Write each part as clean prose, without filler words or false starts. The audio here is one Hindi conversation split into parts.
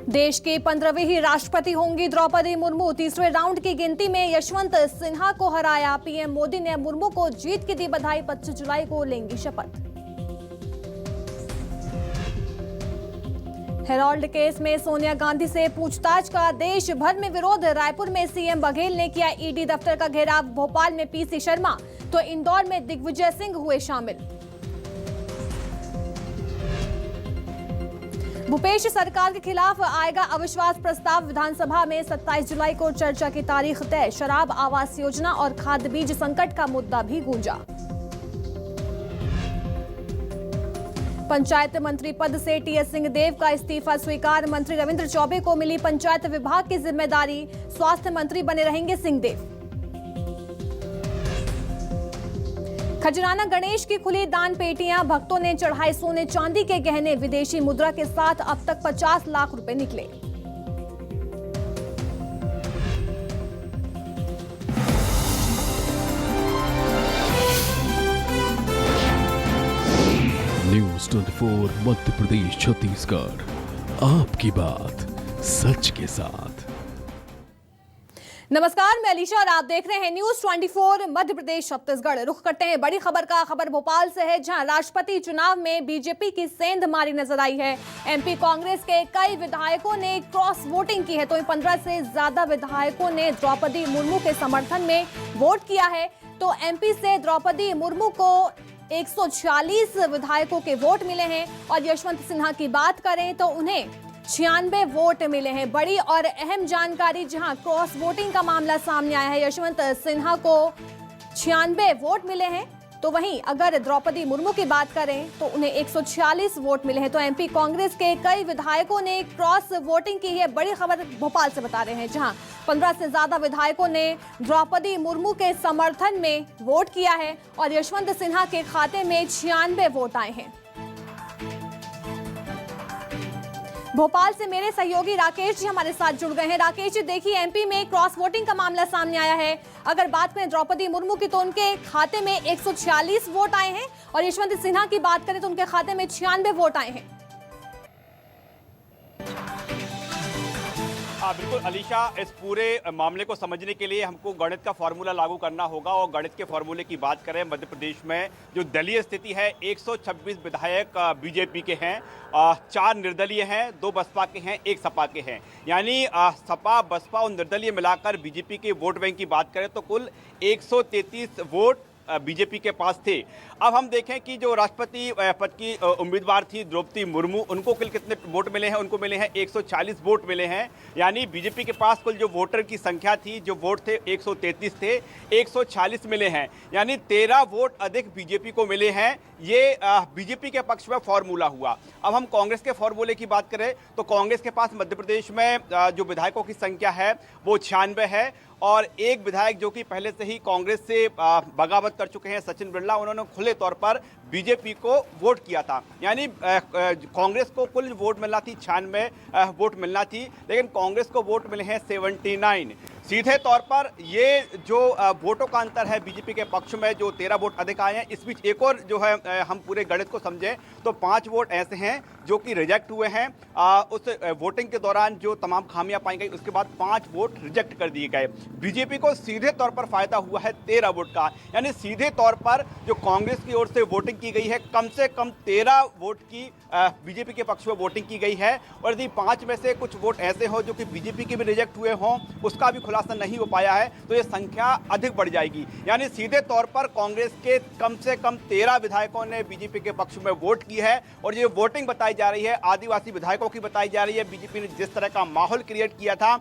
देश की 15वीं राष्ट्रपति होंगी द्रौपदी मुर्मू। तीसरे राउंड की गिनती में यशवंत सिन्हा को हराया। पीएम मोदी ने मुर्मू को जीत की दी बधाई। 25 जुलाई को लेंगी शपथ। हेराल्ड केस में सोनिया गांधी से पूछताछ का देश भर में विरोध। रायपुर में सीएम बघेल ने किया ईडी दफ्तर का घेराव। भोपाल में पीसी शर्मा तो इंदौर में दिग्विजय सिंह हुए शामिल। भूपेश सरकार के खिलाफ आएगा अविश्वास प्रस्ताव। विधानसभा में 27 जुलाई को चर्चा की तारीख तय। शराब, आवास योजना और खाद्य बीज संकट का मुद्दा भी गूंजा। पंचायत मंत्री पद से टीएस सिंहदेव का इस्तीफा स्वीकार। मंत्री रविंद्र चौबे को मिली पंचायत विभाग की जिम्मेदारी। स्वास्थ्य मंत्री बने रहेंगे सिंहदेव। खजराना गणेश की खुली दान पेटियां। भक्तों ने चढ़ाए सोने चांदी के गहने। विदेशी मुद्रा के साथ अब तक 50 लाख रुपए निकले। न्यूज़ 24 मध्य प्रदेश छत्तीसगढ़, आपकी बात सच के साथ। नमस्कार, मैं अलीशा और आप देख रहे हैं न्यूज 24 मध्य प्रदेश छत्तीसगढ़। रुख करते हैं बड़ी खबर का। खबर भोपाल से है, जहां राष्ट्रपति चुनाव में बीजेपी की सेंध मारी नजर आई है। एमपी कांग्रेस के कई विधायकों ने क्रॉस वोटिंग की है, तो 15 से ज्यादा विधायकों ने द्रौपदी मुर्मू के समर्थन में वोट किया है। तो एमपी से द्रौपदी मुर्मू को 146 विधायकों के वोट मिले हैं और यशवंत सिन्हा की बात करें तो उन्हें 96 वोट मिले हैं। बड़ी और अहम जानकारी, जहां क्रॉस वोटिंग का मामला सामने आया है। यशवंत सिन्हा को 96 वोट मिले हैं, तो वहीं अगर द्रौपदी मुर्मू की बात करें तो उन्हें 146 वोट मिले हैं। तो एमपी कांग्रेस के कई विधायकों ने क्रॉस वोटिंग की है। बड़ी खबर भोपाल से बता रहे हैं, जहां 15 से ज्यादा विधायकों ने द्रौपदी मुर्मू के समर्थन में वोट किया है और यशवंत सिन्हा के खाते में 96 वोट आए हैं। भोपाल से मेरे सहयोगी राकेश जी हमारे साथ जुड़ गए हैं। राकेश जी, देखिए, एमपी में क्रॉस वोटिंग का मामला सामने आया है। अगर बात करें द्रौपदी मुर्मू की तो उनके खाते में 146 वोट आए हैं और यशवंत सिन्हा की बात करें तो उनके खाते में 96 वोट आए हैं। बिल्कुल अलीशा, इस पूरे मामले को समझने के लिए हमको गणित का फॉर्मूला लागू करना होगा। और गणित के फॉर्मूले की बात करें, मध्य प्रदेश में जो दलीय स्थिति है, 126 विधायक बीजेपी के हैं, 4 निर्दलीय हैं, 2 बसपा के हैं, 1 सपा के हैं। यानी सपा, बसपा और निर्दलीय मिलाकर बीजेपी के वोट बैंक की बात करें तो कुल 133 वोट बीजेपी के पास थे। अब हम देखें कि जो राष्ट्रपति पद की उम्मीदवार थी द्रौपदी मुर्मू, उनको कुल कितने वोट मिले हैं? उनको मिले हैं 140 वोट मिले हैं। यानी बीजेपी के पास कुल जो वोटर की संख्या थी, जो वोट थे 133 थे, 140 मिले हैं। यानी 13 वोट अधिक बीजेपी को मिले हैं। ये बीजेपी के पक्ष में फॉर्मूला हुआ। अब हम कांग्रेस के फॉर्मूले की बात करें तो कांग्रेस के पास मध्य प्रदेश में जो विधायकों की संख्या है वो 96 है और एक विधायक जो कि पहले से ही कांग्रेस से बगावत कर चुके हैं, सचिन बिरला, उन्होंने खुले तौर पर बीजेपी को वोट किया था। यानी कांग्रेस को कुल वोट मिलना थी 96 वोट मिलना थी, लेकिन कांग्रेस को वोट मिले हैं 79। सीधे तौर पर ये जो वोटों का अंतर है बीजेपी के पक्ष में, जो 13 वोट अधिक आए हैं। इस बीच एक और जो है, हम पूरे गणित को समझें तो 5 वोट ऐसे हैं जो कि रिजेक्ट हुए हैं। उस वोटिंग के दौरान जो तमाम खामियां पाई गई, उसके बाद 5 वोट रिजेक्ट कर दिए गए। बीजेपी को सीधे तौर पर फायदा हुआ है 13 वोट का। यानी सीधे तौर पर जो कांग्रेस की ओर से वोटिंग की गई है, कम से कम 13 वोट की बीजेपी के पक्ष में वोटिंग की गई है। और यदि 5 में से कुछ वोट ऐसे हो जो कि बीजेपी के भी रिजेक्ट हुए हों, उसका भी खुलासा नहीं हो पाया है, तो ये संख्या अधिक बढ़ जाएगी। यानी सीधे तौर पर कांग्रेस के कम से कम 13 विधायकों ने बीजेपी के पक्ष में वोट की है। और ये वोटिंग बताई जा रही है आदिवासी विधायकों की बताई जा रही है। बीजेपी ने जिस तरह का माहौल क्रिएट किया था,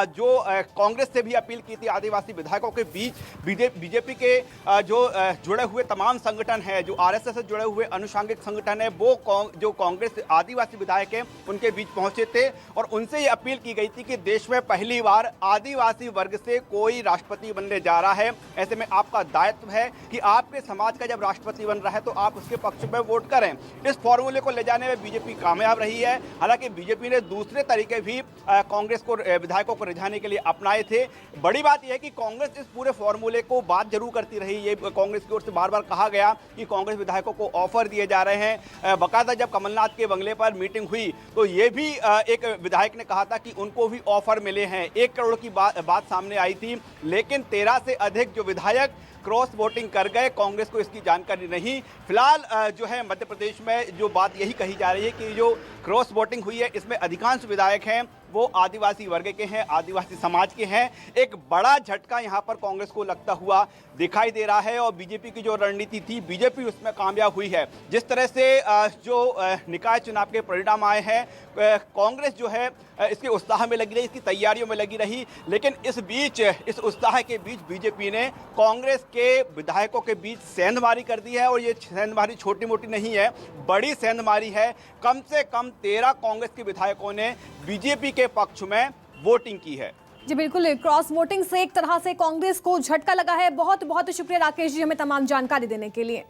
जो कांग्रेस से भी अपील की थी आदिवासी विधायकों के बीच, बीजेपी के जो जुड़े हुए तमाम संगठन है, जो आरएसएस से जुड़े हुए अनुषंगिक संगठन है, वो जो कांग्रेस आदिवासी विधायक हैं उनके बीच पहुंचे थे और उनसे ये अपील की गई थी कि देश में पहली बार आदिवासी आदिवासी वर्ग से कोई राष्ट्रपति बनने जा रहा है, ऐसे में आपका दायित्व है कि आपके समाज का जब राष्ट्रपति बन रहा है तो आप उसके पक्ष में वोट करें। इस फॉर्मूले को ले जाने में बीजेपी कामयाब रही है। हालांकि बीजेपी ने दूसरे तरीके भी कांग्रेस को, विधायकों को रिझाने के लिए अपनाए थे। बड़ी बात यह है कि कांग्रेस इस पूरे फॉर्मूले को बात जरूर करती रही। ये कांग्रेस की ओर से बार बार कहा गया कि कांग्रेस विधायकों को ऑफर दिए जा रहे हैं। बाकायदा जब कमलनाथ के बंगले पर मीटिंग हुई तो ये भी एक विधायक ने कहा था कि उनको भी ऑफर मिले हैं। 1 करोड़ की बात सामने आई थी, लेकिन 13 से अधिक जो विधायक क्रॉस वोटिंग कर गए, कांग्रेस को इसकी जानकारी नहीं। फिलहाल जो है मध्य प्रदेश में जो बात यही कही जा रही है कि जो क्रॉस वोटिंग हुई है इसमें अधिकांश विधायक हैं वो आदिवासी वर्ग के हैं, आदिवासी समाज के हैं। एक बड़ा झटका यहां पर कांग्रेस को लगता हुआ दिखाई दे रहा है और बीजेपी की जो रणनीति थी बीजेपी उसमें कामयाब हुई है। जिस तरह से जो निकाय चुनाव के परिणाम आए हैं, कांग्रेस जो है इसके उत्साह में लगी रही, इसकी तैयारियों में लगी रही, लेकिन इस उत्साह के बीच बीजेपी ने कांग्रेस के विधायकों के बीच सेंधमारी कर दी है। और ये सेंधमारी छोटी मोटी नहीं है, बड़ी सेंधमारी है। कम से कम 13 कांग्रेस के विधायकों ने बीजेपी के पक्ष में वोटिंग की है। जी बिल्कुल, क्रॉस वोटिंग से एक तरह से कांग्रेस को झटका लगा है। बहुत बहुत शुक्रिया राकेश जी हमें तमाम जानकारी देने के लिए।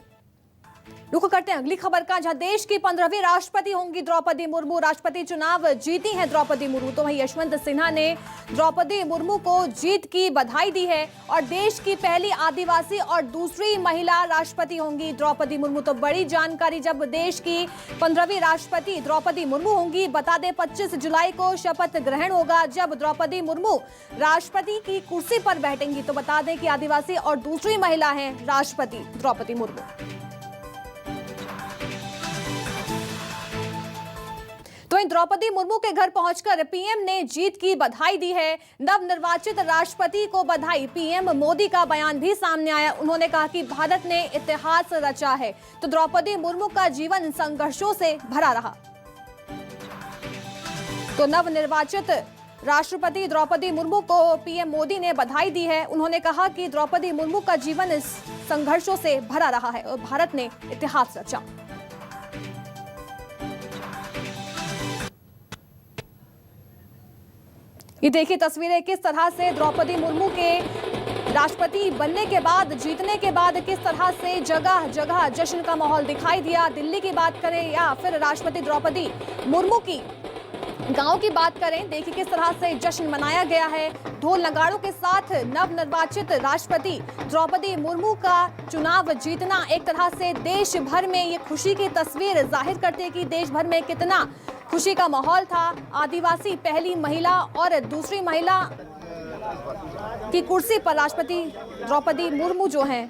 रुख करते हैं अगली खबर का, जहां देश की 15वीं राष्ट्रपति होंगी द्रौपदी मुर्मू। राष्ट्रपति चुनाव जीती हैं द्रौपदी मुर्मू। तो वहीं यशवंत सिन्हा ने द्रौपदी मुर्मू को जीत की बधाई दी है और देश की पहली आदिवासी और दूसरी महिला राष्ट्रपति होंगी द्रौपदी मुर्मू। तो बड़ी जानकारी, जब देश की 15वीं राष्ट्रपति द्रौपदी मुर्मू होंगी। बता दें 25 जुलाई को शपथ ग्रहण होगा जब द्रौपदी मुर्मू राष्ट्रपति की कुर्सी पर बैठेंगी। तो बता दें कि आदिवासी और दूसरी महिला हैं राष्ट्रपति द्रौपदी मुर्मू। तो इन द्रौपदी मुर्मू के घर पहुंचकर पीएम ने जीत की बधाई दी है। नवनिर्वाचित राष्ट्रपति को बधाई। पीएम मोदी का बयान भी सामने आया। उन्होंने कहा कि भारत ने इतिहास रचा है। तो द्रौपदी मुर्मू का जीवन संघर्षों से भरा रहा। तो नवनिर्वाचित राष्ट्रपति द्रौपदी मुर्मू को पीएम मोदी ने बधाई दी है। उन्होंने कहा कि द्रौपदी मुर्मू का जीवन इस संघर्षों से भरा रहा है और भारत ने इतिहास रचा। ये देखिए तस्वीरें, किस तरह से द्रौपदी मुर्मू के राष्ट्रपति बनने के बाद, जीतने के बाद किस तरह से जगह जगह जश्न का माहौल दिखाई दिया। दिल्ली की बात करें या फिर राष्ट्रपति द्रौपदी मुर्मू की गांव की बात करें, देखिए किस तरह से जश्न मनाया गया है। ढोल नगाड़ों के साथ नवनिर्वाचित राष्ट्रपति द्रौपदी मुर्मू का चुनाव जीतना एक तरह से देश भर में ये खुशी की तस्वीर जाहिर करते हैं कि देश भर में कितना खुशी का माहौल था। आदिवासी पहली महिला और दूसरी महिला की कुर्सी पर राष्ट्रपति द्रौपदी मुर्मू जो हैं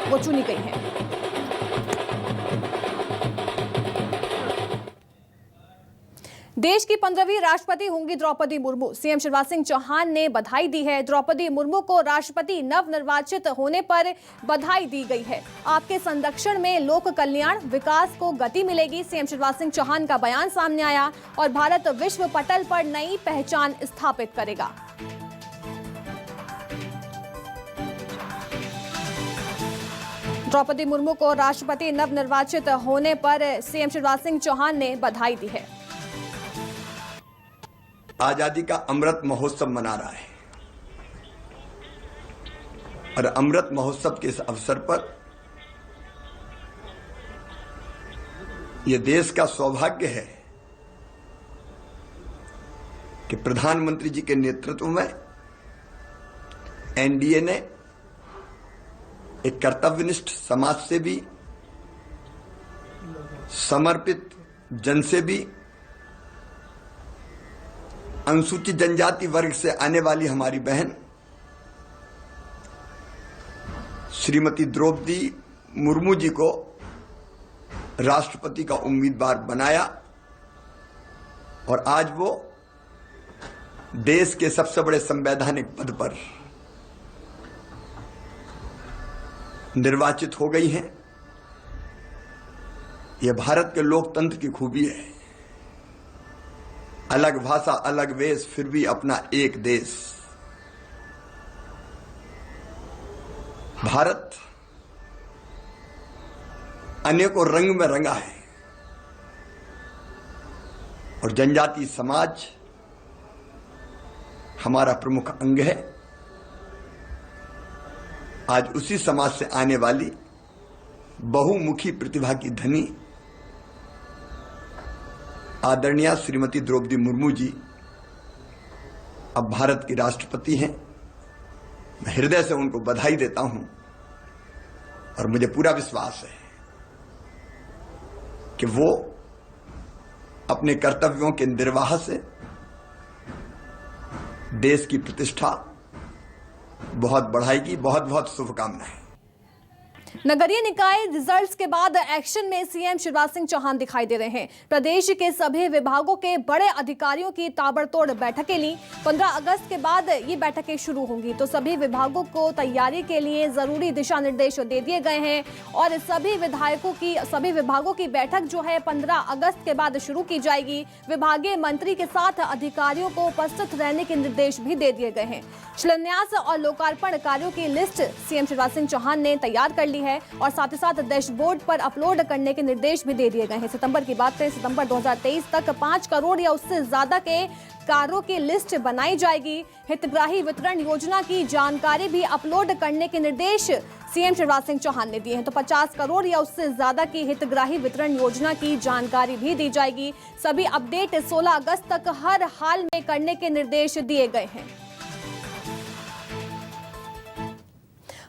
वो चुनी गई हैं। देश की 15वीं राष्ट्रपति होंगी द्रौपदी मुर्मू। सीएम शिवराज सिंह चौहान ने बधाई दी है। द्रौपदी मुर्मू को राष्ट्रपति नवनिर्वाचित होने पर बधाई दी गई है। आपके संरक्षण में लोक कल्याण विकास को गति मिलेगी। सीएम शिवराज सिंह चौहान का बयान सामने आया और भारत विश्व पटल पर नई पहचान स्थापित करेगा। द्रौपदी मुर्मू को राष्ट्रपति नवनिर्वाचित होने पर सीएम शिवराज सिंह चौहान ने बधाई दी है। आजादी का अमृत महोत्सव मना रहा है और अमृत महोत्सव के इस अवसर पर यह देश का सौभाग्य है कि प्रधानमंत्री जी के नेतृत्व में एनडीए ने एक कर्तव्यनिष्ठ समाजसेवी, समर्पित जनसेवी, अनुसूचित जनजाति वर्ग से आने वाली हमारी बहन श्रीमती द्रौपदी मुर्मू जी को राष्ट्रपति का उम्मीदवार बनाया और आज वो देश के सबसे बड़े संवैधानिक पद पर निर्वाचित हो गई हैं। यह भारत के लोकतंत्र की खूबी है। अलग भाषा, अलग वेश, फिर भी अपना एक देश। भारत अनेकों रंग में रंगा है और जनजाति समाज हमारा प्रमुख अंग है। आज उसी समाज से आने वाली बहुमुखी प्रतिभा की धनी आदरणीय श्रीमती द्रौपदी मुर्मू जी अब भारत की राष्ट्रपति हैं। मैं हृदय से उनको बधाई देता हूं और मुझे पूरा विश्वास है कि वो अपने कर्तव्यों के निर्वाह से देश की प्रतिष्ठा बहुत बढ़ाएगी। बहुत बहुत शुभकामनाएं। नगरीय निकाय रिजल्ट्स के बाद एक्शन में सीएम शिवराज सिंह चौहान दिखाई दे रहे हैं। प्रदेश के सभी विभागों के बड़े अधिकारियों की ताबड़तोड़ बैठकें ली। 15 अगस्त के बाद ये बैठकें शुरू होंगी तो सभी विभागों को तैयारी के लिए जरूरी दिशा निर्देश दे दिए गए हैं और सभी विभागों की बैठक जो है 15 अगस्त के बाद शुरू की जाएगी। विभागीय मंत्री के साथ अधिकारियों को उपस्थित रहने के निर्देश भी दे दिए गए हैं। शिलान्यास और लोकार्पण कार्यों की लिस्ट सीएम शिवराज सिंह चौहान ने तैयार कर ली है और साथ ही साथ डैशबोर्ड पर अपलोड करने के निर्देश भी दे दिए गए हैं। सितंबर की बात करें, सितंबर 2023 तक 5 करोड़ या उससे ज्यादा के कार्यों की लिस्ट बनाई जाएगी। हितग्राही वितरण योजना की जानकारी भी अपलोड करने के निर्देश सीएम शिवराज सिंह चौहान ने दिए हैं। तो 50 करोड़ या उससे ज्यादा की हितग्राही वितरण योजना की जानकारी भी दी जाएगी। सभी अपडेट 16 अगस्त तक हर हाल में करने के निर्देश दिए गए हैं।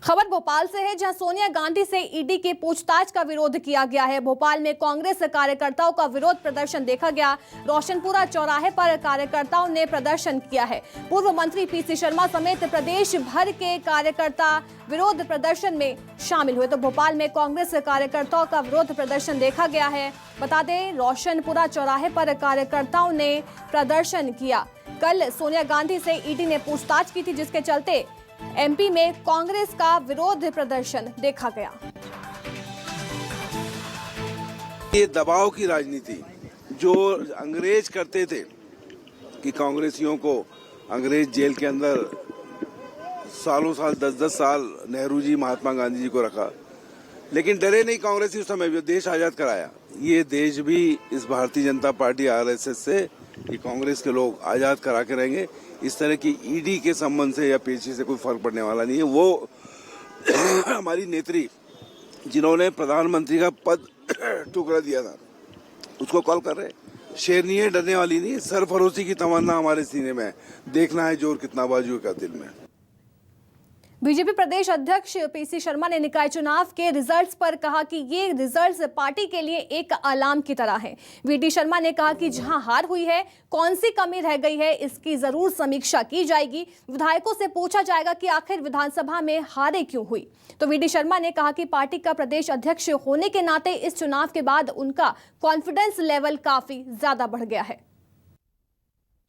खबर भोपाल से है, जहां सोनिया गांधी से ईडी के पूछताछ का विरोध किया गया है। भोपाल में कांग्रेस कार्यकर्ताओं का विरोध प्रदर्शन देखा गया। रोशनपुरा चौराहे पर कार्यकर्ताओं ने प्रदर्शन किया है। पूर्व मंत्री पीसी शर्मा समेत प्रदेश भर के कार्यकर्ता विरोध प्रदर्शन में शामिल हुए। तो भोपाल में कांग्रेस कार्यकर्ताओं का विरोध प्रदर्शन देखा गया है। बता दें, रोशनपुरा चौराहे पर कार्यकर्ताओं ने प्रदर्शन किया। कल सोनिया गांधी से ईडी ने पूछताछ की थी, जिसके चलते एमपी में कांग्रेस का विरोध प्रदर्शन देखा गया। ये दबाव की राजनीति जो अंग्रेज करते थे कि कांग्रेसियों को अंग्रेज जेल के अंदर सालों साल 10-10 साल नेहरू जी महात्मा गांधी जी को रखा, लेकिन डरे नहीं कांग्रेसी उस समय भी, देश आजाद कराया। ये देश भी इस भारतीय जनता पार्टी आरएसएस से कि कांग्रेस के लोग आजाद करा के रहेंगे। इस तरह की ईडी के संबंध से या पेशी से कोई फर्क पड़ने वाला नहीं है। वो हमारी नेत्री जिन्होंने प्रधानमंत्री का पद टुकड़ा दिया था उसको कॉल कर रहे। शेरनी है, डरने वाली नहीं, सरफरोशी की तमन्ना हमारे सीने में है। देखना है जोर कितना बाजू का दिल में। बीजेपी प्रदेश अध्यक्ष पीसी शर्मा ने निकाय चुनाव के रिजल्ट्स पर कहा कि ये रिजल्ट्स पार्टी के लिए एक अलार्म की तरह है। वीडी शर्मा ने कहा कि जहां हार हुई है, कौन सी कमी रह गई है, इसकी जरूर समीक्षा की जाएगी। विधायकों से पूछा जाएगा कि आखिर विधानसभा में हारे क्यों हुई। तो वीडी शर्मा ने कहा कि पार्टी का प्रदेश अध्यक्ष होने के नाते इस चुनाव के बाद उनका कॉन्फिडेंस लेवल काफी ज्यादा बढ़ गया है।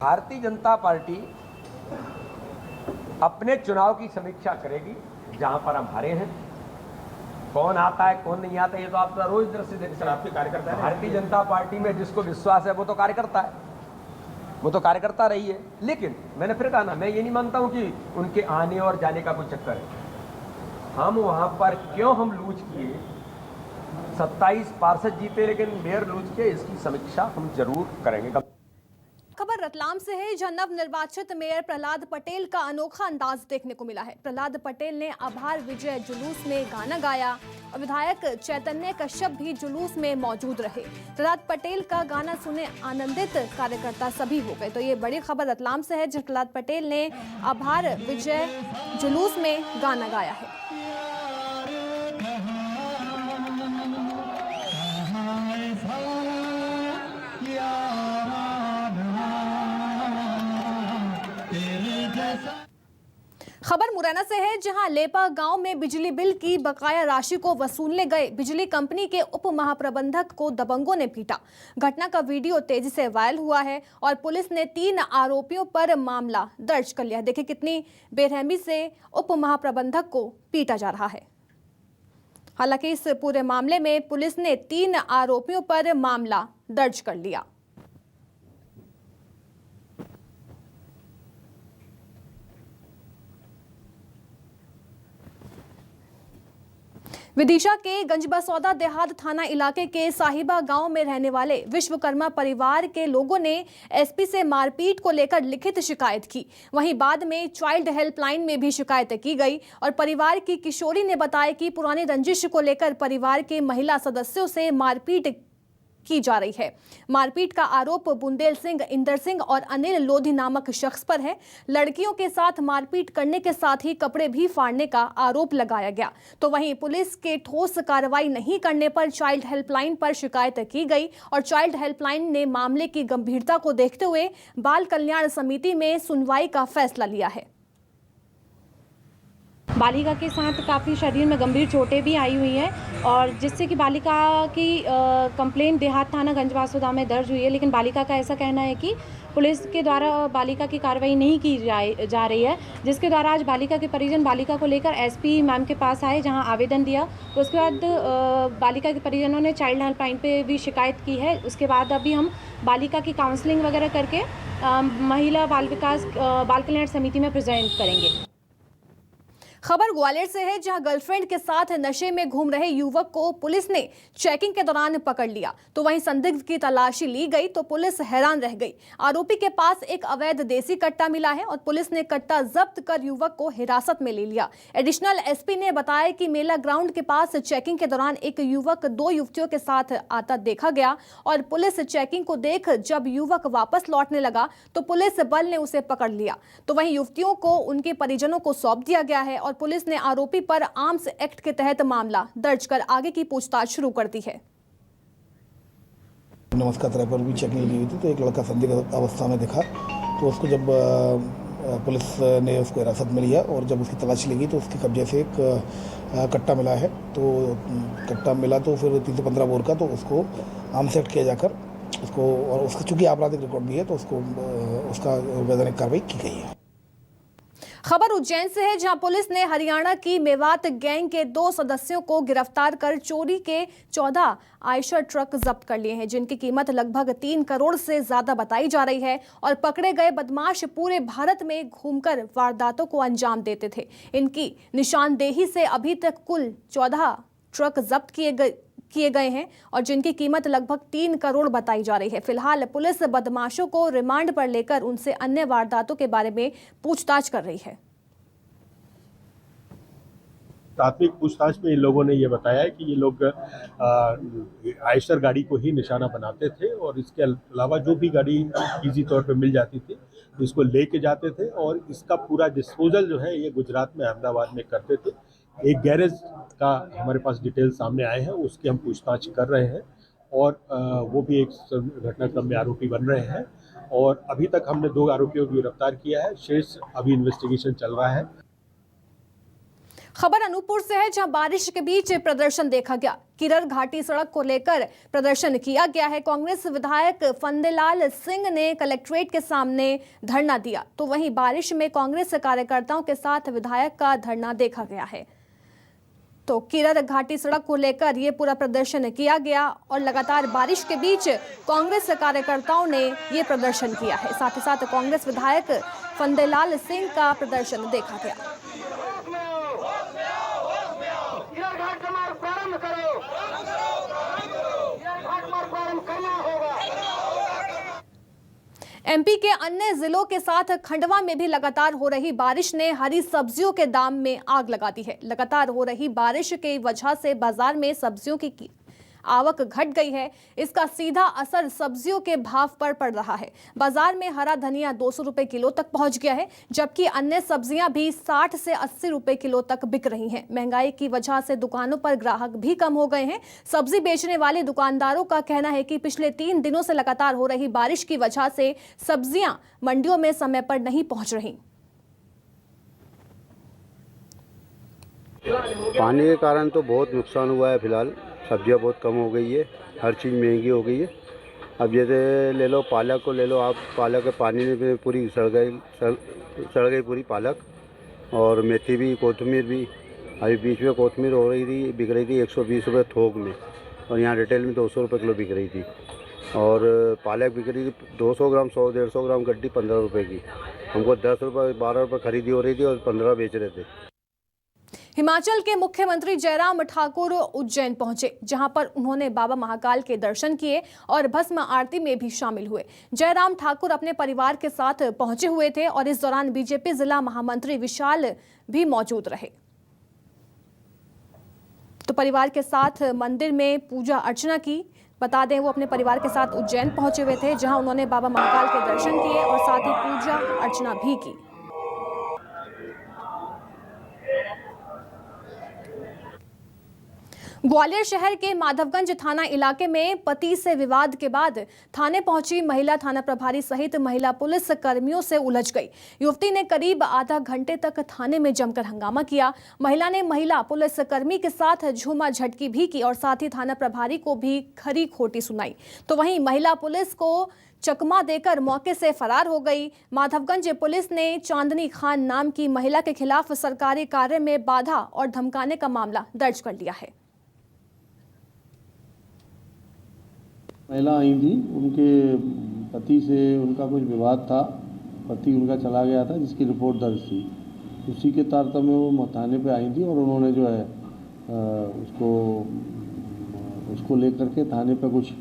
भारतीय जनता पार्टी अपने चुनाव की समीक्षा करेगी। जहां पर हम हारे हैं, कौन आता है कौन नहीं आता, ये तो आप रोज दृश्य देख सकते हैं। आपके कार्यकर्ता है। भारतीय जनता पार्टी में जिसको विश्वास है वो तो कार्यकर्ता है, वो तो कार्यकर्ता रही है। लेकिन मैंने फिर कहा ना, मैं ये नहीं मानता हूं कि उनके आने और जाने का कोई चक्कर है। हम वहां पर क्यों हम लूज किए, 27 पार्षद जीते लेकिन मेयर लूज किए, इसकी समीक्षा हम जरूर करेंगे। खबर रतलाम से है, जहां नवनिर्वाचित मेयर प्रहलाद पटेल का अनोखा अंदाज देखने को मिला है। प्रहलाद पटेल ने आभार विजय जुलूस में गाना गाया और विधायक चैतन्य कश्यप भी जुलूस में मौजूद रहे। प्रहलाद पटेल का गाना सुने आनंदित कार्यकर्ता सभी हो गए। तो ये बड़ी खबर रतलाम से है, जहां प्रहलाद पटेल ने आभार विजय जुलूस में गाना गाया है। खबर मुरैना से है, जहां लेपा गांव में बिजली बिल की बकाया राशि को वसूलने गए बिजली कंपनी के उप महाप्रबंधक को दबंगों ने पीटा। घटना का वीडियो तेजी से वायरल हुआ है और पुलिस ने 3 आरोपियों पर मामला दर्ज कर लिया। देखिए कितनी बेरहमी से उप महाप्रबंधक को पीटा जा रहा है। हालांकि इस पूरे मामले में पुलिस ने 3 आरोपियों पर मामला दर्ज कर लिया। विदिशा के गंजबसौदा देहात थाना इलाके के साहिबा गांव में रहने वाले विश्वकर्मा परिवार के लोगों ने एसपी से मारपीट को लेकर लिखित शिकायत की। वहीं बाद में चाइल्ड हेल्पलाइन में भी शिकायत की गई और परिवार की किशोरी ने बताया कि पुरानी रंजिश को लेकर परिवार के महिला सदस्यों से मारपीट की जा रही है। मारपीट का आरोप बुंदेल सिंह, इंदर सिंह और अनिल लोधी नामक शख्स पर है। लड़कियों के साथ मारपीट करने के साथ ही कपड़े भी फाड़ने का आरोप लगाया गया। तो वहीं पुलिस के ठोस कार्रवाई नहीं करने पर चाइल्ड हेल्पलाइन पर शिकायत की गई और चाइल्ड हेल्पलाइन ने मामले की गंभीरता को देखते हुए बाल कल्याण समिति में सुनवाई का फैसला लिया है। बालिका के साथ काफ़ी शरीर में गंभीर चोटें भी आई हुई हैं और जिससे कि बालिका की कंप्लेंट देहात थाना गंजबासौदा में दर्ज हुई है, लेकिन बालिका का ऐसा कहना है कि पुलिस के द्वारा बालिका की कार्रवाई नहीं की जा रही है, जिसके द्वारा आज बालिका के परिजन बालिका को लेकर एसपी मैम के पास आए, जहां आवेदन दिया। उसके बाद बालिका के परिजनों ने चाइल्ड हेल्पलाइन पे भी शिकायत की है। उसके बाद अभी हम बालिका की काउंसलिंग वगैरह करके महिला बाल विकास बाल कल्याण समिति में प्रेजेंट करेंगे। खबर ग्वालियर से है, जहां गर्लफ्रेंड के साथ नशे में घूम रहे युवक को पुलिस ने चेकिंग के दौरान पकड़ लिया। तो वहीं संदिग्ध की तलाशी ली गई तो पुलिस हैरान रह गई। आरोपी के पास एक अवैध देसी कट्टा मिला है और पुलिस ने कट्टा जब्त कर युवक को हिरासत में ले लिया। एडिशनल एसपी ने बताया कि मेला ग्राउंड के पास चेकिंग के दौरान एक युवक 2 युवतियों के साथ आता देखा गया और पुलिस चेकिंग को देख जब युवक वापस लौटने लगा तो पुलिस बल ने उसे पकड़ लिया। तो वहीं युवतियों को उनके परिजनों को सौंप दिया गया है और पुलिस ने आरोपी पर आर्म्स एक्ट के तहत मामला दर्ज कर आगे की पूछताछ शुरू कर दी है। नमस्कार तरह पर भी चेकिंग ली हुई थी तो एक लड़का संदिग्ध अवस्था में दिखा, तो उसको जब पुलिस ने उसको हिरासत में लिया और जब उसकी तलाशी ली गई तो उसके कब्जे से एक कट्टा मिला है। तो कट्टा मिला तो फिर 315 बोर का, तो उसको आर्म्स एक्ट किया जाकर उसको, और उसका चूंकि आपराधिक रिकॉर्ड भी है तो उसको उसका वैधानिक कार्रवाई की गई है। खबर उज्जैन से है, जहां पुलिस ने हरियाणा की मेवात गैंग के 2 सदस्यों को गिरफ्तार कर चोरी के 14 आयशर ट्रक जब्त कर लिए हैं, जिनकी कीमत लगभग 3 करोड़ से ज्यादा बताई जा रही है। और पकड़े गए बदमाश पूरे भारत में घूमकर वारदातों को अंजाम देते थे। इनकी निशानदेही से अभी तक कुल 14 ट्रक जब्त किए गए हैं और जिनकी कीमत लगभग 3 करोड़ बताई जा रही है। फिलहाल पुलिस बदमाशों को रिमांड पर लेकर उनसे अन्य वारदातों के बारे में पूछताछ कर रही है। प्राथमिक पूछताछ में इन लोगों ने ये बताया कि ये लोग आयशर गाड़ी को ही निशाना बनाते थे और इसके अलावा जो भी गाड़ी इजी तौर पे मिल जाती थी इसको लेके जाते थे और इसका पूरा डिस्पोजल जो है ये गुजरात में अहमदाबाद में करते थे। एक गैरेज का हमारे पास डिटेल सामने आए हैं, उसकी हम पूछताछ कर रहे हैं और वो भी एक घटनाक्रम में आरोपी बन रहे हैं और अभी तक हमने 2 आरोपियों को गिरफ्तार किया है। शेष अभी इन्वेस्टिगेशन चल रहा है। खबर अनूपपुर से है, जहां बारिश के बीच प्रदर्शन देखा गया। किरर घाटी सड़क को लेकर प्रदर्शन किया गया है। कांग्रेस विधायक फंदेलाल सिंह ने कलेक्ट्रेट के सामने धरना दिया, तो वहीं बारिश में कांग्रेस कार्यकर्ताओं के साथ विधायक का धरना देखा गया है। तो किरर घाटी सड़क को लेकर ये पूरा प्रदर्शन किया गया और लगातार बारिश के बीच कांग्रेस कार्यकर्ताओं ने ये प्रदर्शन किया है। साथ ही साथ कांग्रेस विधायक फंदेलाल सिंह का प्रदर्शन देखा गया। एमपी के अन्य जिलों के साथ खंडवा में भी लगातार हो रही बारिश ने हरी सब्जियों के दाम में आग लगा दी है। लगातार हो रही बारिश की वजह से बाजार में सब्जियों की आवक घट गई है। इसका सीधा असर सब्जियों के भाव पर पड़ रहा है। बाजार में हरा धनिया 200 रुपए किलो तक पहुंच गया है, जबकि अन्य सब्जियां भी 60 से 80 रुपए किलो तक बिक रही हैं। महंगाई की वजह से दुकानों पर ग्राहक भी कम हो गए हैं। सब्जी बेचने वाले दुकानदारों का कहना है कि पिछले 3 दिनों से लगातार हो रही बारिश की वजह से सब्जियां मंडियों में समय पर नहीं पहुंच रही। पानी के कारण तो बहुत नुकसान हुआ है। फिलहाल सब्जियां बहुत कम हो गई है, हर चीज़ महंगी हो गई है। अब जैसे ले लो पालक को ले लो आप, पालक के पानी में पूरी सड़ गई पूरी पालक, और मेथी भी, कोतमीर भी। अभी बीच में कोतमीर हो रही थी, बिक रही थी 120 रुपये थोक में और यहाँ रिटेल में 200 रुपये किलो बिक रही थी। और पालक बिक रही थी 200 ग्राम 100-150 ग्राम गड्डी 15 रुपये की। हमको 10 रुपये 12 रुपये खरीदी हो रही थी और 15 बेच रहे थे। हिमाचल के मुख्यमंत्री जयराम ठाकुर उज्जैन पहुंचे, जहां पर उन्होंने बाबा महाकाल के दर्शन किए और भस्म आरती में भी शामिल हुए। जयराम ठाकुर अपने परिवार के साथ पहुंचे हुए थे और इस दौरान बीजेपी जिला महामंत्री विशाल भी मौजूद रहे। तो परिवार के साथ मंदिर में पूजा अर्चना की। बता दें वो अपने परिवार के साथ उज्जैन पहुंचे हुए थे, जहां उन्होंने बाबा महाकाल के दर्शन किए और साथ ही पूजा अर्चना भी की। ग्वालियर शहर के माधवगंज थाना इलाके में पति से विवाद के बाद थाने पहुंची महिला थाना प्रभारी सहित महिला पुलिस कर्मियों से उलझ गई। युवती ने करीब आधा घंटे तक थाने में जमकर हंगामा किया। महिला ने महिला पुलिस कर्मी के साथ झूमा झटकी भी की और साथ ही थाना प्रभारी को भी खरी खोटी सुनाई। तो वहीं महिला पुलिस को चकमा देकर मौके से फरार हो गई। माधवगंज पुलिस ने चांदनी खान नाम की महिला के खिलाफ सरकारी कार्य में बाधा और धमकाने का मामला दर्ज कर लिया है। महिला आई थी, उनके पति से उनका कुछ विवाद था, पति उनका चला गया था जिसकी रिपोर्ट दर्ज थी। उसी के तारतम्य में वो थाने पे आई थी और उन्होंने जो है उसको लेकर के थाने पे कुछ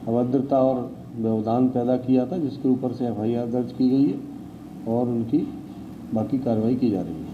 अभद्रता और व्यवधान पैदा किया था, जिसके ऊपर से FIR दर्ज की गई है और उनकी बाकी कार्रवाई की जा रही है।